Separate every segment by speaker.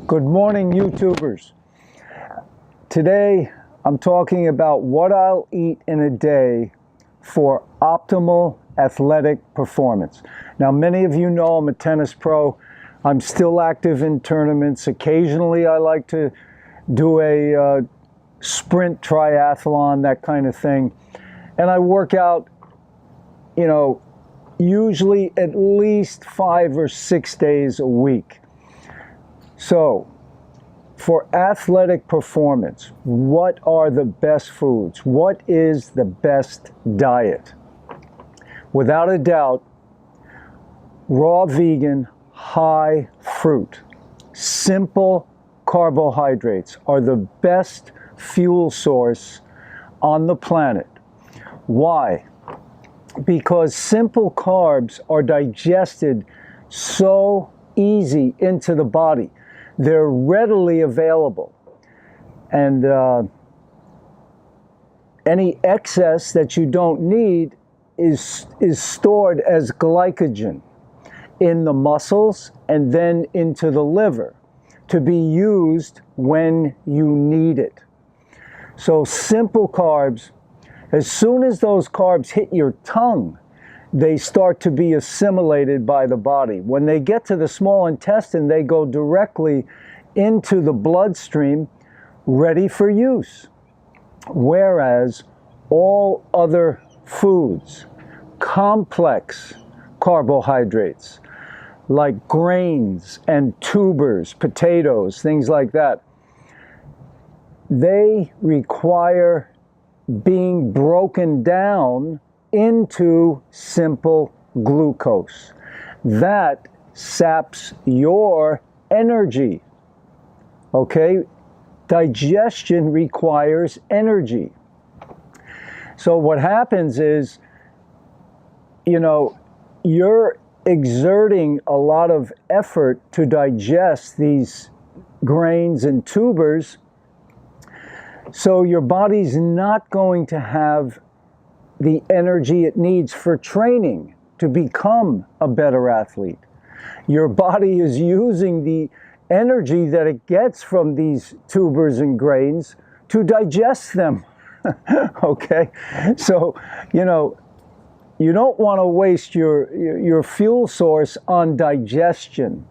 Speaker 1: Good morning, YouTubers. Today, I'm talking about what I'll eat in a day for optimal athletic performance. Now, many of you know I'm a tennis pro. I'm still active in tournaments. Occasionally, I like to do a sprint triathlon, that kind of thing. And I work out, usually at least 5 or 6 days a week. So, for athletic performance, what are the best foods? What is the best diet? Without a doubt, raw vegan, high fruit, simple carbohydrates are the best fuel source on the planet. Why? Because simple carbs are digested so easy into the body. They're readily available. And any excess that you don't need is stored as glycogen in the muscles and then into the liver to be used when you need it. So simple carbs, as soon as those carbs hit your tongue, they start to be assimilated by the body. When they get to the small intestine, they go directly into the bloodstream, ready for use. Whereas all other foods, complex carbohydrates, like grains and tubers, potatoes, things like that, they require being broken down into simple glucose. That saps your energy. Okay? Digestion requires energy. So what happens is, you're exerting a lot of effort to digest these grains and tubers, so your body's not going to have the energy it needs for training to become a better athlete. Your body is using the energy that it gets from these tubers and grains to digest them. Okay? So, you don't want to waste your fuel source on digestion.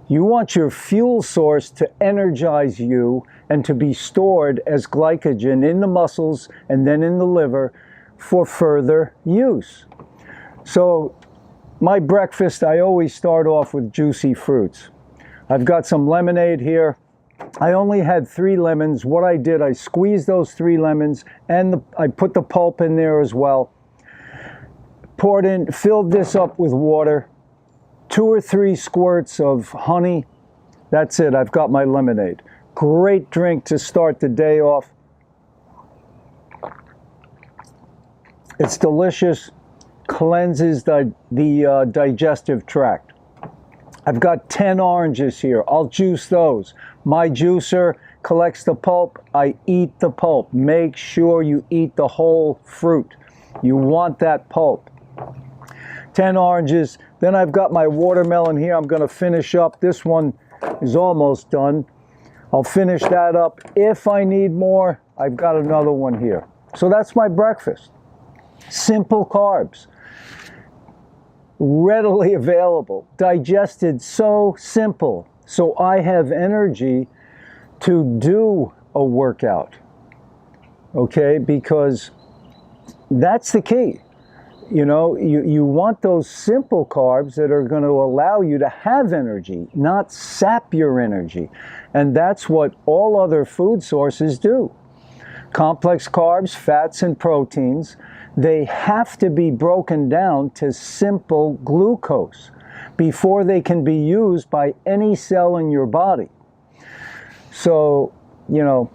Speaker 1: You want your fuel source to energize you and to be stored as glycogen in the muscles and then in the liver for further use. So my breakfast, I always start off with juicy fruits. I've got some lemonade here. I only had 3 lemons. What I did, I squeezed those 3 lemons and I put the pulp in there as well. Poured in, filled this up with water, 2 or 3 squirts of honey. That's it, I've got my lemonade. Great drink to start the day off. It's delicious, cleanses the digestive tract. I've got 10 oranges here. I'll juice those. My juicer collects the pulp. I eat the pulp. Make sure you eat the whole fruit. You want that pulp. 10 oranges. Then I've got my watermelon here. I'm going to finish up. This one is almost done. I'll finish that up. If I need more, I've got another one here. So that's my breakfast. Simple carbs. Readily available. Digested so simple. So I have energy to do a workout. Okay? Because that's the key. You want those simple carbs that are going to allow you to have energy, not sap your energy. And that's what all other food sources do. Complex carbs, fats, and proteins, they have to be broken down to simple glucose before they can be used by any cell in your body. So, the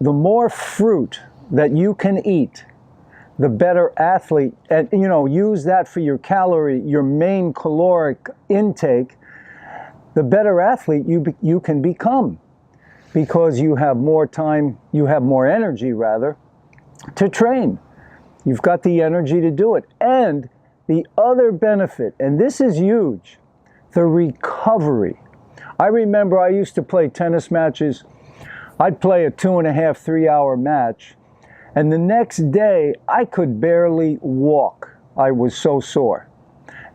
Speaker 1: more fruit that you can eat, the better athlete, and use that for your main caloric intake, the better athlete you can become, because you have more time, you have more energy rather, to train. You've got the energy to do it. And the other benefit, and this is huge, the recovery. I remember I used to play tennis matches. I'd play a 2.5, 3 hour match, and the next day I could barely walk. I was so sore.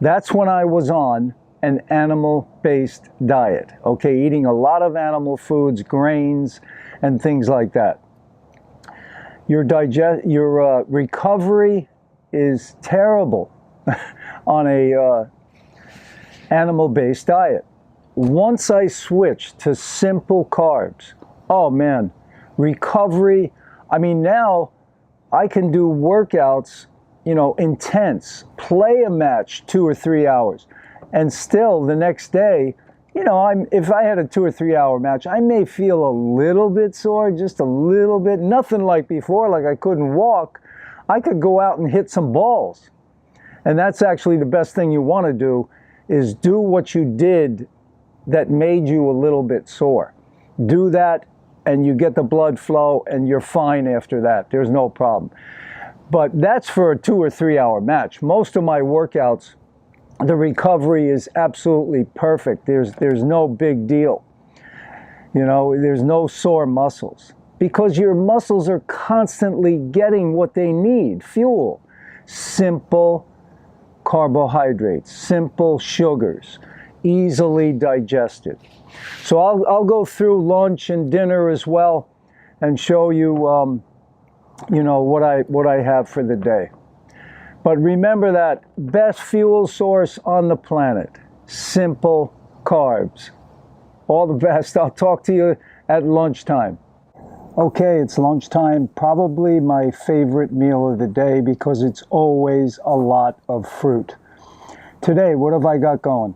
Speaker 1: That's when I was on an animal-based diet, okay, eating a lot of animal foods, grains, and things like that. Your recovery is terrible on a animal-based diet. Once I switched to simple carbs, oh man, recovery. I mean, now I can do workouts, intense, play a match 2 or 3 hours, and still the next day, if I had a 2 or 3 hour match, I may feel a little bit sore, just a little bit, nothing like before, like I couldn't walk. I could go out and hit some balls. And that's actually the best thing you want to do, is do what you did that made you a little bit sore. Do that and you get the blood flow and you're fine after that. There's no problem. But that's for a 2 or 3 hour match. Most of my workouts, the recovery is absolutely perfect. There's no big deal. There's no sore muscles, because your muscles are constantly getting what they need, fuel, simple carbohydrates, simple sugars, easily digested. So I'll go through lunch and dinner as well and show you, what I have for the day. But remember that best fuel source on the planet, simple carbs. All the best. I'll talk to you at lunchtime. Okay, it's lunchtime, probably my favorite meal of the day because it's always a lot of fruit. Today, what have I got going?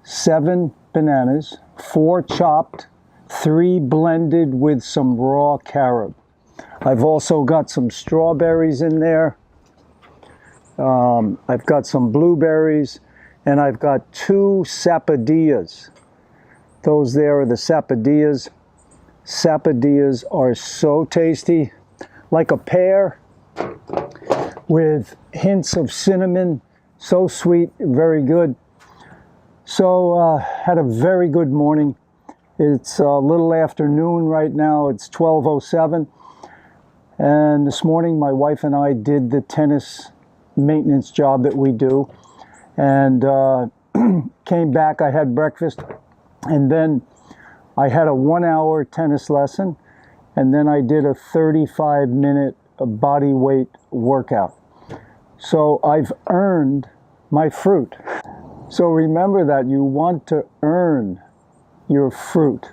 Speaker 1: 7 bananas, 4 chopped, 3 blended with some raw carob. I've also got some strawberries in there. I've got some blueberries, and I've got 2 sapodillas. Those there are the sapodillas. Sapodillas are so tasty, like a pear with hints of cinnamon. So sweet, very good. So had a very good morning. It's a little afternoon right now. It's 12:07. And this morning my wife and I did the tennis maintenance job that we do, and came back. I had breakfast, and then I had a 1-hour tennis lesson, and then I did a 35-minute body weight workout. So I've earned my fruit. So remember that you want to earn your fruit,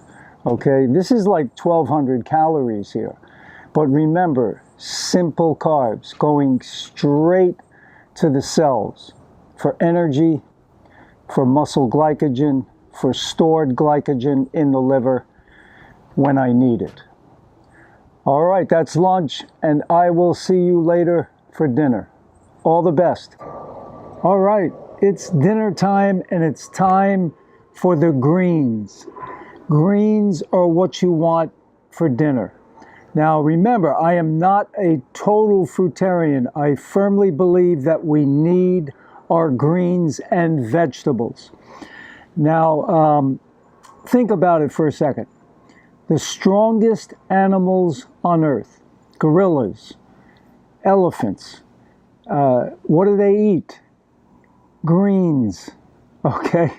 Speaker 1: okay? This is like 1,200 calories here. But remember, simple carbs going straight to the cells for energy, for muscle glycogen, for stored glycogen in the liver when I need it. All right, that's lunch, and I will see you later for dinner. All the best. All right, it's dinner time, and it's time for the greens. Greens are what you want for dinner. Now remember, I am not a total fruitarian. I firmly believe that we need our greens and vegetables. Now, think about it for a second. The strongest animals on earth, gorillas, elephants, what do they eat? Greens, okay?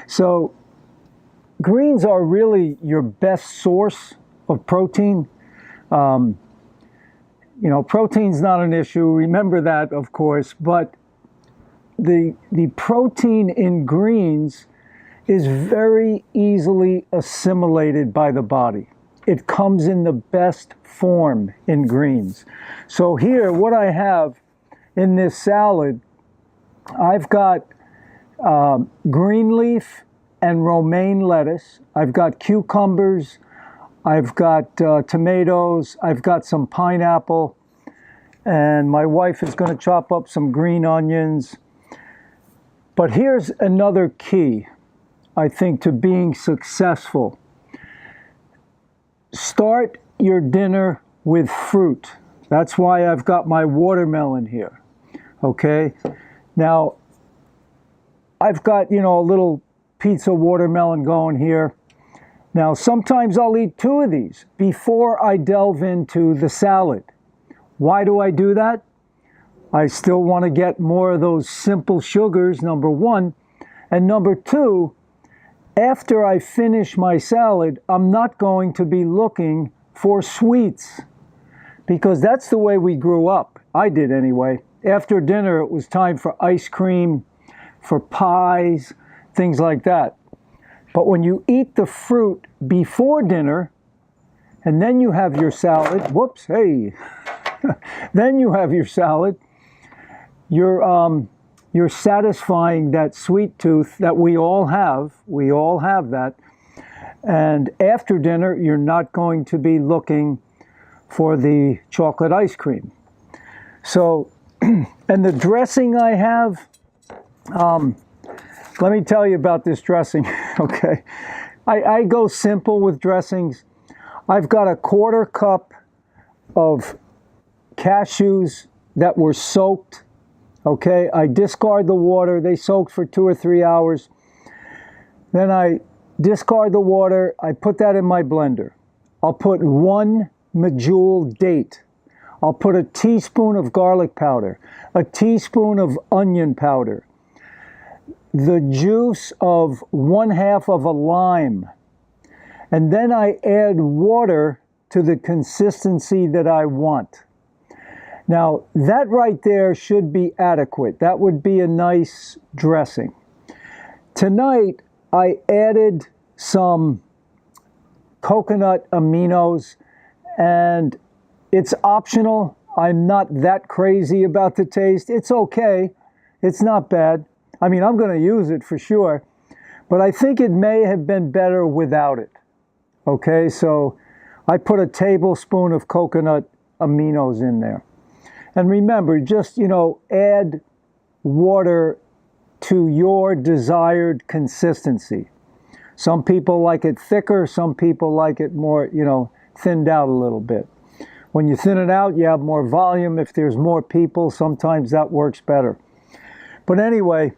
Speaker 1: So greens are really your best source of protein. Protein's not an issue. Remember that, of course, but the protein in greens is very easily assimilated by the body. It comes in the best form in greens. So here, what I have in this salad, I've got green leaf and romaine lettuce. I've got cucumbers. I've got tomatoes. I've got some pineapple. And my wife is going to chop up some green onions. But here's another key, I think, to being successful. Start your dinner with fruit. That's why I've got my watermelon here, okay? Now, I've got, a little pizza watermelon going here. Now, sometimes I'll eat 2 of these before I delve into the salad. Why do I do that? I still want to get more of those simple sugars, number 1. And number 2, after I finish my salad, I'm not going to be looking for sweets, because that's the way we grew up. I did anyway. After dinner, it was time for ice cream, for pies, things like that. But when you eat the fruit before dinner, and then you have your salad, whoops, hey, then you have your salad, you're satisfying that sweet tooth that we all have. We all have that. And after dinner, you're not going to be looking for the chocolate ice cream. So, and the dressing I have, let me tell you about this dressing, okay? I go simple with dressings. I've got a 1/4 cup of cashews that were soaked, okay? I discard the water. They soaked for 2 or 3 hours. Then I discard the water. I put that in my blender. I'll put 1 medjool date. I'll put a teaspoon of garlic powder, a teaspoon of onion powder, the juice of 1/2 of a lime, and then I add water to the consistency that I want. Now, that right there should be adequate. That would be a nice dressing. Tonight, I added some coconut aminos, and it's optional. I'm not that crazy about the taste. It's okay. It's not bad. I mean, I'm going to use it for sure, but I think it may have been better without it. Okay, so I put a tablespoon of coconut aminos in there. And remember, just, add water to your desired consistency. Some people like it thicker, some people like it more, thinned out a little bit. When you thin it out, you have more volume. If there's more people, sometimes that works better. But anyway,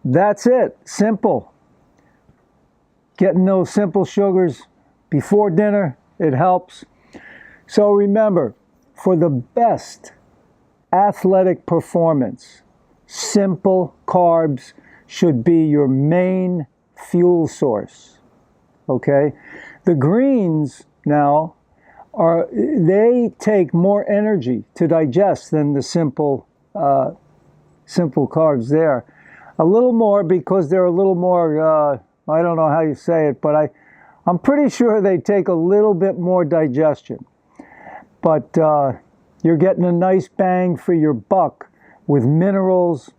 Speaker 1: that's it. Simple. Getting those simple sugars before dinner, it helps. So remember, for the best athletic performance, simple carbs should be your main fuel source. Okay? The greens now they take more energy to digest than the simple carbs there. A little more because they're a little more, I don't know how you say it, but I'm pretty sure they take a little bit more digestion. But you're getting a nice bang for your buck with minerals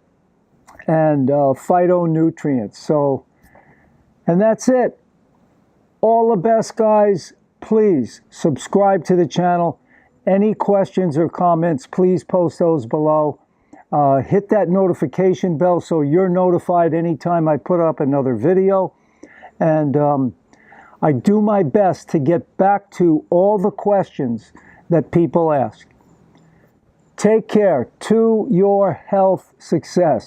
Speaker 1: and phytonutrients. So, and that's it. All the best, guys. Please subscribe to the channel. Any questions or comments, please post those below. Hit that notification bell so you're notified anytime I put up another video. And I do my best to get back to all the questions that people ask. Take care. To your health success.